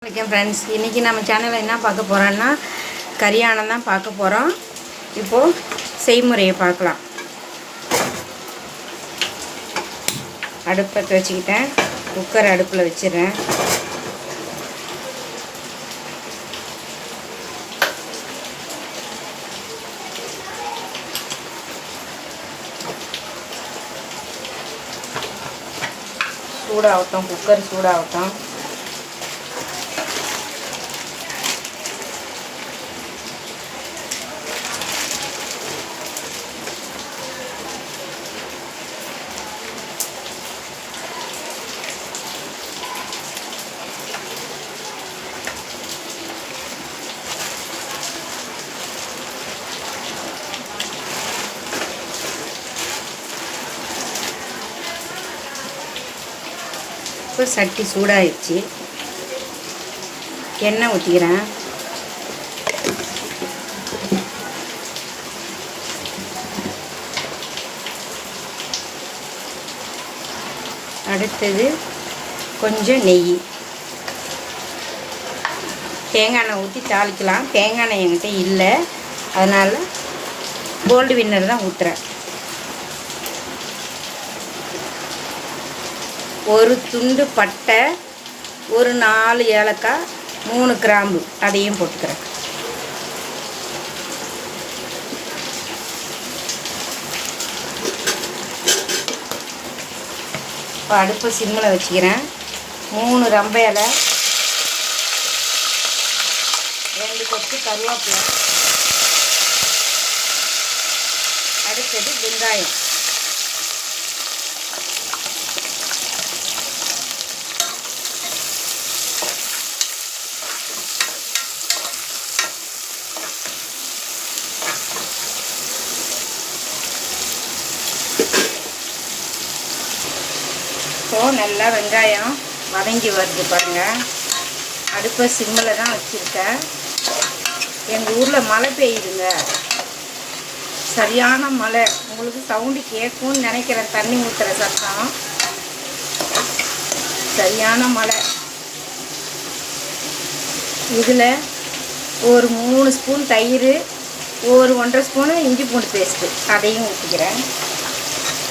வணக்கம் ஃப்ரெண்ட்ஸ், இன்றைக்கி நம்ம சேனலில் என்ன பார்க்க போகிறோன்னா கரியானம் தான் பார்க்க போகிறோம். இப்போது செய்முறையை பார்க்கலாம். அடுப்பத்தை வச்சுக்கிட்டேன், குக்கர் அடுப்பில் வச்சிடுறேன். சூடாகட்டும், குக்கர் சூடாகட்டும். இப்போ சட்டி சூடாகிடுச்சு, எண்ணெய் ஊற்றிக்கிறேன். அடுத்தது கொஞ்சம் நெய், தேங்காய் எண்ணெய் ஊற்றி தாளிக்கலாம். தேங்காய் எண்ணெய் என்கிட்ட இல்லை, அதனால் கோல்டு வின்னர் தான் ஊற்றுறேன். ஒரு துண்டு பட்டை, ஒரு 4 ஏலக்காய், 3 கிராம்பு அதையும் போட்டுக்கிறேன். இப்போ அடுப்பை சிம்மில் வச்சுக்கிறேன். 3 ரம்ப இலை, 2 கொத்து கருவேப்பிலை, அடுத்தது வெங்காயம். இப்போது நல்லா வெங்காயம் வதங்கி வருது பாருங்கள். அடுப்பை சிம்மில் தான் வச்சுருக்கேன். எங்கள் ஊரில் மழை பெய்யுதுங்க, சரியான மழை. உங்களுக்கு சவுண்டு கேட்கும்னு நினைக்கிறேன், தண்ணி ஊற்றுற சத்தம். சரியான மழை. இதில் ஒரு 3 ஸ்பூன் தயிர், ஒரு 1.5 ஸ்பூனு இஞ்சி பூண்டு பேஸ்ட்டு அதையும் ஊற்றிக்கிறேன்.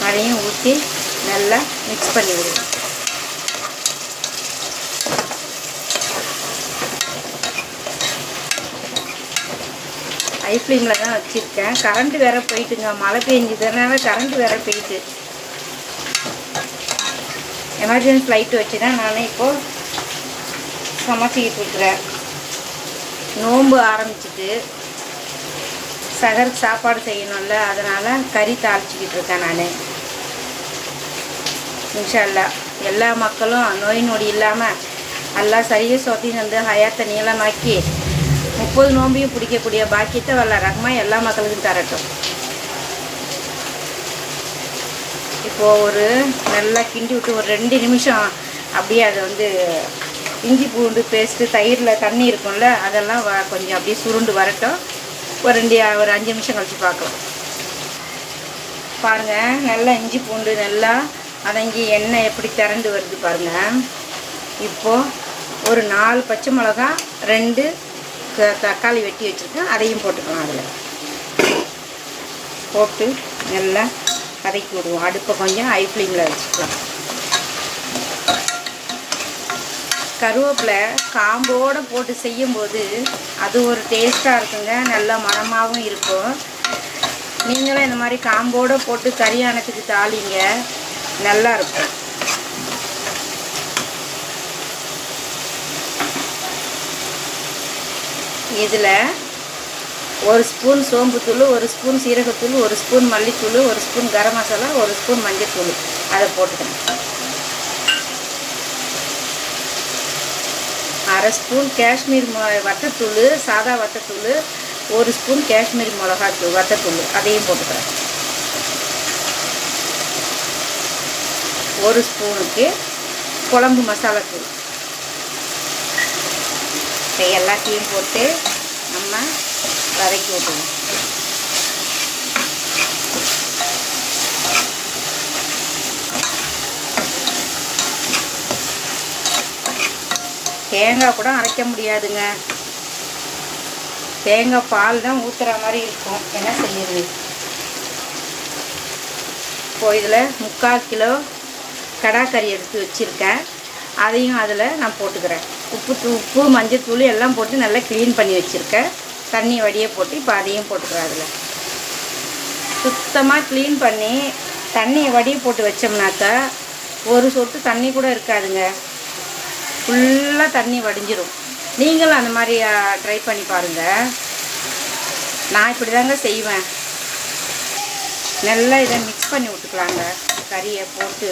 அதையும் ஊற்றி நல்லா மிக்ஸ் பண்ணி விடுவேன். ஹை ஃப்ளேமில் தான் வச்சுருக்கேன். கரண்ட்டு வேறு போயிட்டுங்க, மழை பெஞ்சதுனால கரண்ட்டு வேறு போயிட்டு. எமர்ஜென்சி லைட்டு வச்சு தான் நான் இப்போது சமைச்சிக்கிட்டு இருக்கிறேன். நோன்பு ஆரம்பிச்சிட்டு சகருக்கு சாப்பாடு செய்யணும்ல, அதனால் கறி தாளிச்சிக்கிட்டு இருக்கேன் நான். இன்ஷா அல்லாஹ் எல்லா மக்களும் நோய் நொடி இல்லாமல் எல்லாம் சரியாக சொத்தி வந்து ஹயாத்தை நீளமாக்கி 30 நோம்பையும் பிடிக்கக்கூடிய பாக்கியத்தை வல்ல ரஹ்மான் எல்லா மக்களுக்கும் தரட்டும். இப்போது ஒரு நல்லா கிண்டி விட்டு ஒரு 2 நிமிஷம் அப்படியே அதை வந்து இஞ்சி பூண்டு பேஸ்ட்டு தயிரில் தண்ணி இருக்கும்ல, அதெல்லாம் கொஞ்சம் அப்படியே சுருண்டு வரட்டும். ஒரு 5 நிமிஷம் கழித்து பார்க்கலாம். பாருங்கள், நல்லா இஞ்சி பூண்டு நல்லா வதங்கி எண்ணெய் எப்படி திரண்டு வருது பாருங்கள். இப்போது ஒரு 4 பச்சை மிளகா, 2 தக்காளி வெட்டி வச்சுருக்கேன், அதையும் போட்டுக்கலாம். அதில் போட்டு நல்லா வதக்கி விடுவோம். அடுப்பை கொஞ்சம் ஹை ஃப்ளேமில் வச்சுக்கலாம். கருவேப்பிலை காம்போடு போட்டு செய்யும்போது அது ஒரு டேஸ்ட்டாக இருக்குங்க, நல்லா மணமாகவும் இருக்கும். நீங்களும் இந்த மாதிரி காம்போடு போட்டு கரியானத்துக்கு தாளிங்க, நல்லா இருக்கும். இதில் 1 ஸ்பூன் சோம்புத்தூள், 1 ஸ்பூன் சீரகத்தூள், 1 ஸ்பூன் மல்லித்தூள், 1 ஸ்பூன் கரம் மசாலா, 1 ஸ்பூன் மஞ்சள்தூள் அதை போட்டுக்கணும். 1/2 ஸ்பூன் காஷ்மீர் வத்தத்தூள், சாதா வத்தத்தூள், 1 ஸ்பூன் காஷ்மீர் மிளகாத்தூள் வத்தத்தூள் அதையும் போட்டுக்கிறேன். 1 ஸ்பூனுக்கு குழம்பு மசாலாத்தூள். எல்லாத்தையும் போட்டு நம்ம வதக்கி விட்டுவோம். தேங்காய் கூட அரைக்க முடியாதுங்க. தேங்காய் பால் தான் ஊற்றுற மாதிரி இருக்கும். என்ன செய்யுது? இப்போது இதில் 3/4 கிலோ கடாக்கறி எடுத்து வச்சுருக்கேன். அதையும் அதில் நான் போட்டுக்கிறேன். உப்பு மஞ்சத்தூள் எல்லாம் போட்டு நல்லா க்ளீன் பண்ணி வச்சுருக்கேன். தண்ணி வடியே போட்டு இப்போ அதையும் போட்டுக்கிறேன். அதில் சுத்தமாக க்ளீன் பண்ணி தண்ணியை வடியை போட்டு வச்சோம்னாக்கா ஒரு சொட்டு தண்ணி கூட இருக்காதுங்க. ஃபுல்லாக தண்ணி வடிஞ்சிடும். நீங்களும் அந்த மாதிரி ட்ரை பண்ணி பாருங்கள். நான் இப்படி தாங்க செய்வேன். நல்லா இதை மிக்ஸ் பண்ணி விட்டுக்கலாங்க. கறியை போட்டு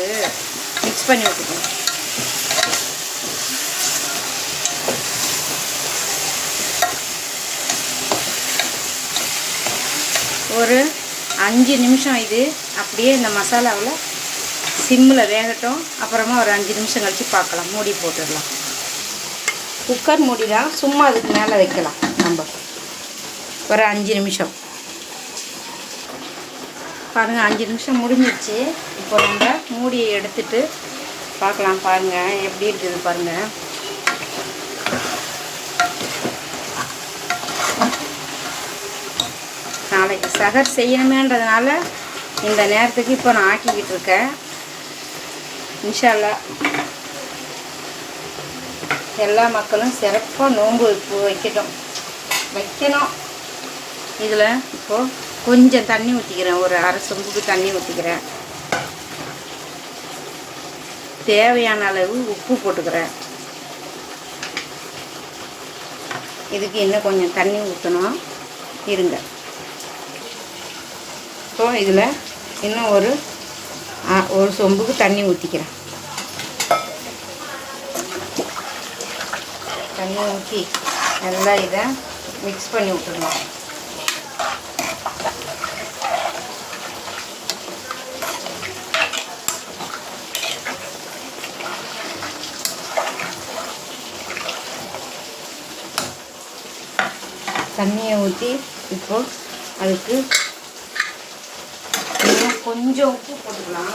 மிக்ஸ் பண்ணி விட்டுக்கணும். ஒரு 5 நிமிஷம் இது அப்படியே இந்த மசாலாவில் சிம்மில் வேகட்டும். அப்புறமா ஒரு 5 நிமிஷம் கழித்து பார்க்கலாம். மூடி போட்டுடலாம். குக்கர் மூடி தான், சும்மா அதுக்கு மேலே வைக்கலாம். நம்ம ஒரு 5 நிமிஷம் பாருங்கள். 5 நிமிஷம் முடிஞ்சிடுச்சு. இப்போ நம்ம மூடியை எடுத்துட்டு பார்க்கலாம். பாருங்கள் எப்படி இருக்குது பாருங்கள். நாளைக்கு சகர் செய்யணுமேன்றதுனால இந்த நேரத்துக்கு இப்போ நான் ஆக்கிக்கிட்டு இருக்கேன். இன்ஷா அல்லாஹ் எல்லா மக்களும் சிறப்பாக நோன்பு வைக்கணும். இதில் இப்போது கொஞ்சம் தண்ணி ஊற்றிக்கிறேன். ஒரு அரை சொம்புக்கு தண்ணி ஊற்றிக்கிறேன். தேவையான அளவு உப்பு போட்டுக்கிறேன். இதுக்கு இன்னும் கொஞ்சம் தண்ணி ஊற்றணும். இருங்க. ஸோ இதில் இன்னும் ஒரு சொம்புக்கு தண்ணி ஊற்றிக்கிறேன். தண்ணி ஊற்றி நல்லா இதை மிக்ஸ் பண்ணி விட்டுடலாம். தண்ணியை ஊற்றி இப்போது அதுக்கு கொஞ்சம் உப்பு போட்டுக்கலாம்.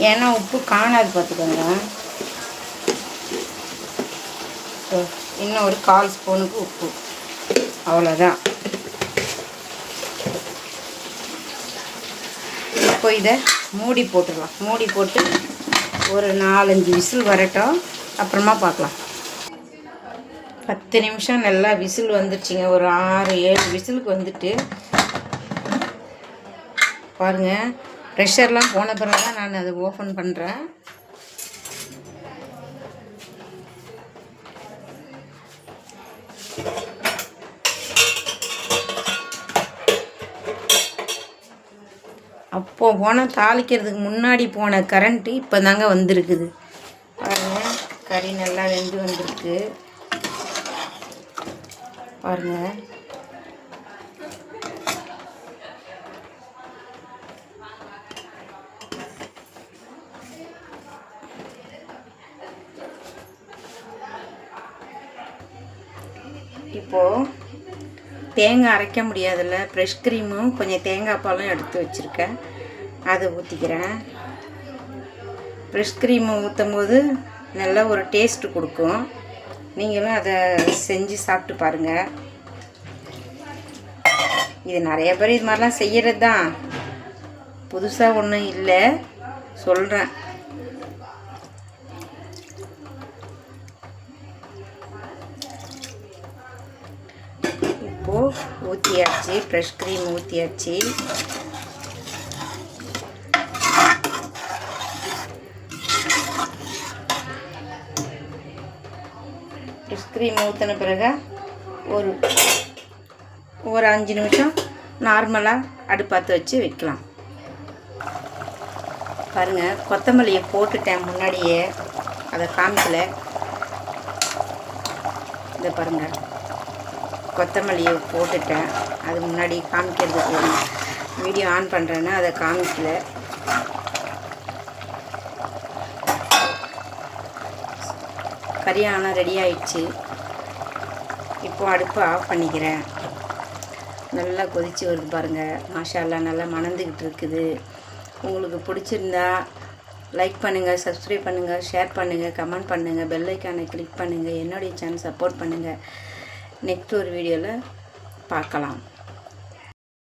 ஏன்னா உப்பு காணாது பார்த்துக்கோங்க. இன்னும் ஒரு 1/4 ஸ்பூனுக்கு உப்பு, அவ்வளோதான். இப்போ இதை மூடி போட்டுடலாம். மூடி போட்டு ஒரு 4-5 விசில் வரட்டும். அப்புறமா பார்க்கலாம். 10 நிமிஷம் நல்லா விசில் வந்துடுச்சிங்க. ஒரு 6-7 விசிலுக்கு வந்துட்டு பாருங்கள். ப்ரெஷர்லாம் போன பிறகு தான் நான் அதை ஓப்பன் பண்ணுறேன். அப்போது போனால் தாளிக்கிறதுக்கு முன்னாடி போன கரண்ட்டு இப்போ தாங்க வந்திருக்குது. பாருங்கள் கறி நல்லா வெந்து வந்திருக்கு பாருங்கள். இப்போது தேங்காய் அரைக்க முடியாதுல்ல, ஃப்ரெஷ் க்ரீமும் கொஞ்சம் தேங்காய் பாலும் எடுத்து வச்சுருக்கேன். அதை ஊற்றிக்கிறேன். ஃப்ரெஷ் க்ரீமை ஊற்றும் போது நல்ல ஒரு டேஸ்ட்டு கொடுக்கும். நீங்களும் அதை செஞ்சு சாப்பிட்டு பாருங்கள். இது நிறைய பேர் இது மாதிரிலாம் செய்கிறது தான், புதுசாக ஒன்றும் இல்லை, சொல்கிறேன். இப்போது ஊற்றியாச்சு, ஃப்ரெஷ் க்ரீம் ஊற்றியாச்சு. ஃப்ரெஷ் க்ரீம் ஊற்றின பிறகு ஒரு 5 நிமிஷம் நார்மலாக அடுப்பாற்ற வச்சு வைக்கலாம். பாருங்கள் கொத்தமல்லியை போட்டுட்டேன் முன்னாடியே, அதை காமிக்கல. இதை பாருங்கள் கொத்தமல்லியை போட்டுட்டேன். அது முன்னாடி காமிக்கிறதுக்கு வீடியோ ஆன் பண்ணுறேன்னா அதை காமிக்கல. கறியானா ரெடி ஆயிடுச்சு. இப்போது அடுப்பை ஆஃப் பண்ணிக்கிறேன். நல்லா கொதித்து வருது பாருங்கள். மாஷா அல்லாஹ் நல்லா மணந்துக்கிட்டு இருக்குது. உங்களுக்கு பிடிச்சிருந்தா லைக் பண்ணுங்கள், சப்ஸ்கிரைப் பண்ணுங்கள், ஷேர் பண்ணுங்கள், கமெண்ட் பண்ணுங்கள், பெல் ஐக்கானை கிளிக் பண்ணுங்கள், என்னுடைய சேனல் சப்போர்ட் பண்ணுங்கள். நெக்ஸ்ட் ஒரு வீடியோவில் பார்க்கலாம்.